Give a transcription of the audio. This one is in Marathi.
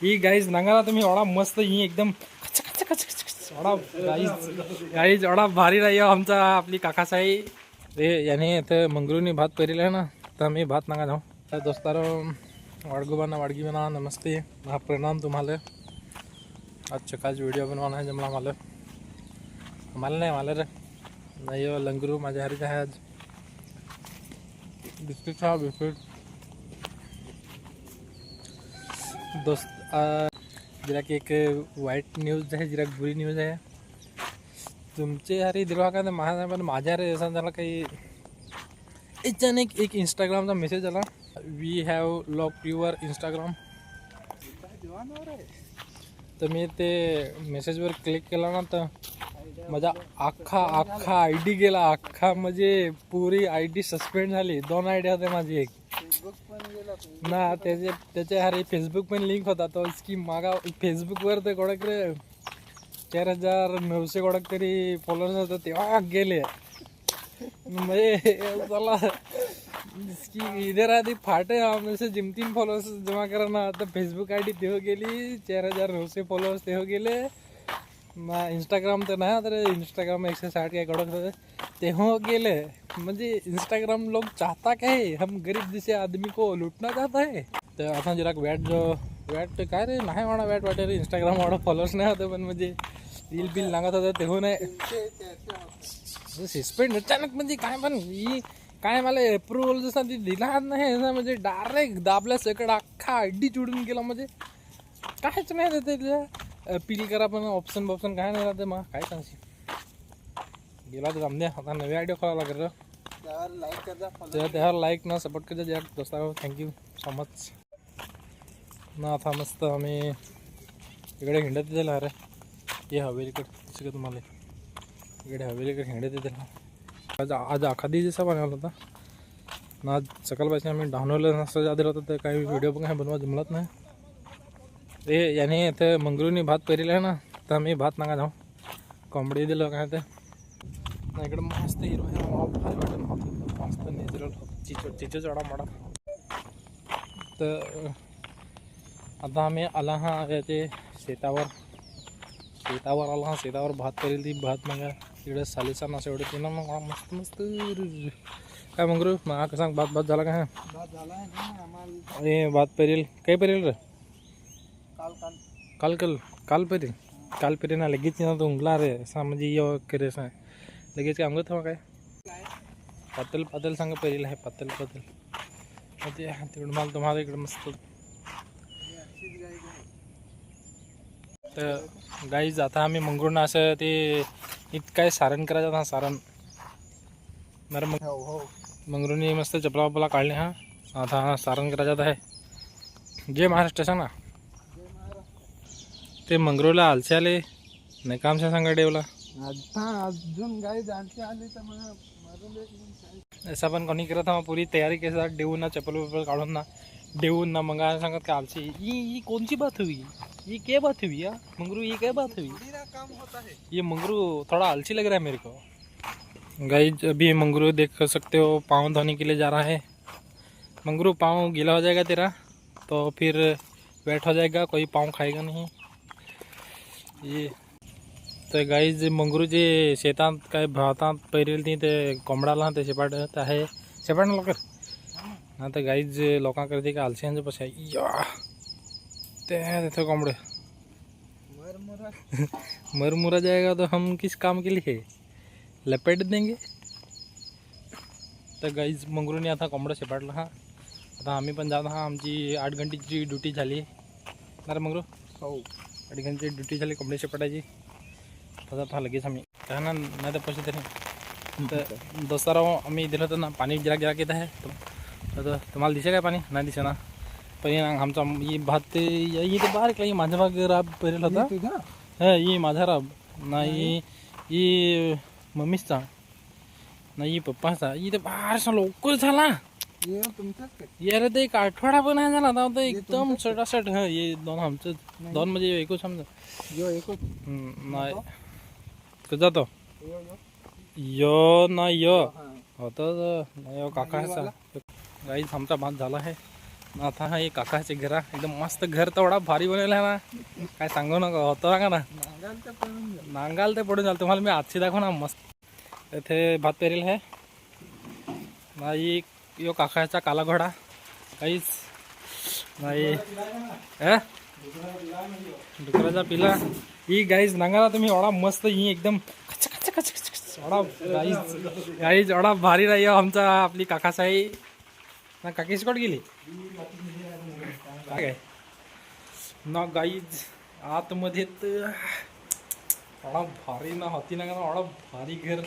ही गाईज नांगा ना तुम्ही एवढा मस्त ही एकदम एवढा गाईज एवढा भारी राही आमचा आपली काकासाई रे याने इथं मंगरूनी भात पेरिला ना तर मी भात नांगा जाऊ तर दोस्तारो वाडगुबांना वाडगी बना नमस्ते हा प्रणाम तुम्हाला आज चकाच व्हिडिओ बनवाना है जमला मला नाही रे नाही लंगरू माझ्या हरीच आहे आज बिस्किट खा बिस्किट दोस्त जरा की एक वाईट न्यूज आहे जरा बुरी न्यूज आहे तुमचे हरी दिलवा का माझ्या पण माझ्या रे असं झालं काही अचानक एक इंस्टाग्रामचा मेसेज आला we have lock your Instagram तर मी ते मेसेजवर क्लिक केला ना तर माझा अख्खा आय डी गेला अख्खा म्हणजे पुरी आय डी सस्पेंड झाली 2 आय डी होते माझी एक ना त्याच्या हरी फेसबुक पण लिंक होता तो इसकी मागा फेसबुकवर ते कोडक रे 4900 कोडक तरी फॉलोअर्स होते तेव्हा गेले म्हणजे चला इसकी इधर आधी फाटे हमने से जिम 3 फॉलोअर्स जमा करना तर फेसबुक आय डी ते हो गेली 4900 फॉलोअर्स ते हो गेले ना इंस्टाग्राम तर नाही तर इंस्टाग्राम 160 काय कडक ते हो गेले म्हणजे इंस्टाग्राम लोग चाहता क्या है हम गरीब जैसे आदमी को लूटना चाहता है तर आता जरा वॅट काय रे नाही म्हणा वॅट वाटे रे इंस्टाग्राम वाढ फॉलोअर्स नाही होते पण म्हणजे रील बिल लागत होतं ते हो नाही सस्पेंड अचानक म्हणजे काय पण ही काय मला अप्रुव्हल जसा ती दिला नाही म्हणजे डायरेक्ट दाबल्या सकड अख्खा आय डी चुडून गेला म्हणजे कायच नाही देते तिला अपील करा पण ऑप्शन काय नाही राहते मग काय सांगशील गेला तर जाम द्या आता नवी आयडिया खोला लागेल त्यावर लाईक ना सपोर्ट करता जरा दोस्ता थँक्यू सो मच ना आता मस्त आम्ही इकडे हिंडत दिला अरे हे हवेलीकडे दिसं का तुम्हाला इकडे हवेलीकडे हिंडत दिला आज अख्खा दिवस जसा बनवला होता ना आज सकाळपासून आम्ही डाऊनलोड नसतं जात होतं तर काही व्हिडिओ पण काही बनवा जमलत नाही रे याने इथं मंगरूनी भात पेरिला ना तर मी भात नागा जाऊ कोंबडी दिलं काय ते इकडे मस्त हिरो भारी वाटत मस्त नेचरल चिचो चढा मोडा तर आता आम्ही आला हा ते शेतावर आला हा शेतावर भात पेरेल ती भात मग इकडे सालीचा नाश एवढे ते ना मग मस्त काय मंगरू मग का सांग भात झाला का भात पेरेल काय पेरेल रे काल पेरे ना लगेच ना तो उंगला रे असा म्हणजे ये करे असं लगेच काय अंगत हवा काय पातल सांग पेरेल आहे पातल ते तिकडे मला तुम्हाला इकडे मस्त तर गाईज आता आम्ही मंगरूळना असं ते इतकाय सारण करायचं हा सारण मग मंगरूळनी मस्त चपला वपला काढले हा आता हा सारण करायचं आहे जय महाराष्ट्र सांग ना ते मंगरूळला आलसे आले नाही काम सांगा डेवला अजून गाई जाणते आली तर मग ऐसा पण कोणी करत हा पुरी तयारी के साथ देऊन ना चप्पल वप्पल काढून ना देऊन ना मग सांगत का आलसे ही कोणची बात हुई ये क्या बात हुई यार मंगरू ये क्या बात हुई काम होता है ये मंगरू थोड़ा आलसी लग रहा है मेरे को गाइस अभी मंगरू देख सकते हो पाँव धोने के लिए जा रहा है मंगरू पाँव गीला हो जाएगा तेरा तो फिर वेट हो जाएगा कोई पाँव खाएगा नहीं ये तर गाईज मंगरू जे शेतात काय भातात पेरेल ती ते कोंबडाला ते शेपाट आहे शेपाट ना लवकर हा तर गाईज लोकांकडे का आलस्यांचं पशा या ते कोंबडे मरमुरा जाएगा तो हम किस काम के लिए लपेट देंगे तर गाईज मंगरूने आता कोंबडा शेपाटला हा आता आम्ही पण जात हा आमची 8 घंटेची ड्युटी झाली ना रे मंगरू हो 8 घंटेची ड्युटी झाली कोंबड्या शेपाटाची आता लगेच आम्ही काय ना नाही तर पैसे तरी तर दोस्ताराव आम्ही दिलं होतं ना पाणी गिराक येत आहे तर तुम्हाला दिसे काय पाणी नाही दिसे ना पण आमचा ही भात इथे बारीक ही माझा भाग राब पेरेल होता हा ही माझा राब नाही ही मम्मीचा नाही पप्पाचा इथे बारसा लवकर झाला यार ते एक आठवडा पण नाही झाला आता एकदम सटासट हा हे दोन आमचं दोन म्हणजे एकच समजा नाही तुझा तो यो ना यो होता यो काकाचा गाईच आमचा भात झाला आहे आता हा एक काकाचे घर आहे. एकदम मस्त घर तर एवढा भारी बनवला आहे ना, काय सांगू नका. होतं का ना, नांगाल ते पडून झालं. तुम्हाला मी आजची दाखव ना मस्त. इथे भात पेरेल आहे नाही. यो काकाचा काला घोडा काहीच नाही. डुकराचा पिला ही गाईज नांगाला तुम्ही एवढा मस्त. ही एकदम कच कच कच कच कच एवढा गाईज एवढा भारी राही आमचा. आपली काकासाई ना काकीच कोट गेली काय ना गाईज आतमध्ये तर एवढा भारी ना होती ना एवढा भारी घर.